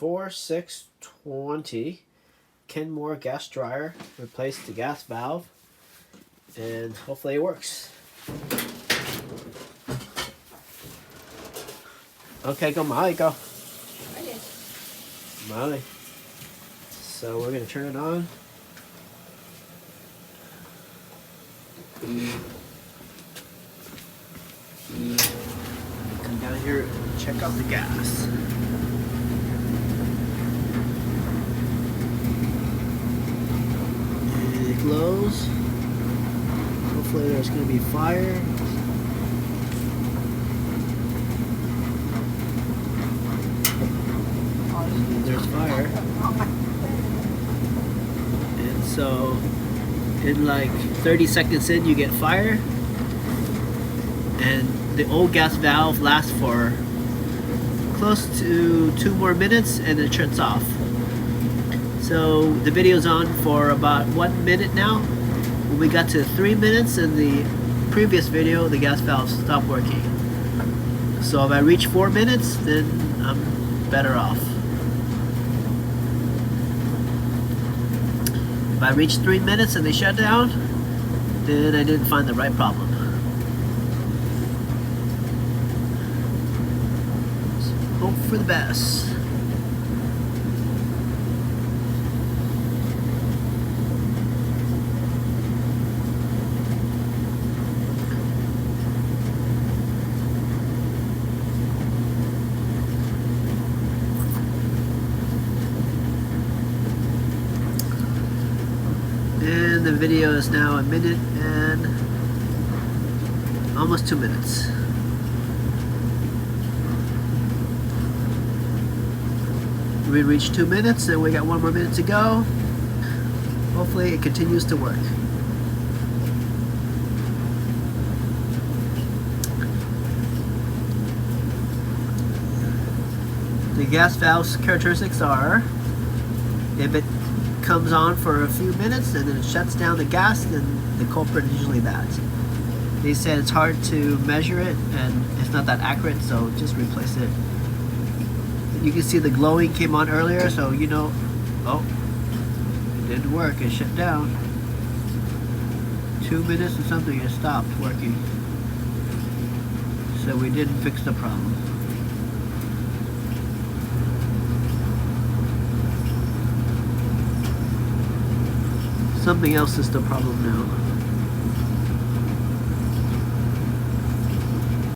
4620 Kenmore gas dryer. Replaced the gas valve, and hopefully it works. Okay, go Molly, go. Molly. So we're gonna turn it on. Come down here and check out the gas. And it glows. Hopefully there's going to be fire. And there's fire. And so in like 30 seconds in you get fire. And the old gas valve lasts for close to 2 more minutes and it shuts off. So the video's on for about 1 minute now. When we got to 3 minutes in the previous video, the gas valve stopped working. So if I reach 4 minutes, then I'm better off. If I reach 3 minutes and they shut down, then I didn't find the right problem. Hope for the best. And the video is now 1 minute and almost 2 minutes. We reached 2 minutes and we got 1 more minute to go. Hopefully it continues to work. The gas valve's characteristics are, if it comes on for a few minutes and then it shuts down the gas, then the culprit is usually that. They said it's hard to measure it and it's not that accurate, so just replace it. You can see the glowing came on earlier, so you know, oh, it didn't work, it shut down. 2 minutes or something, it stopped working. So we didn't fix the problem. Something else is the problem now.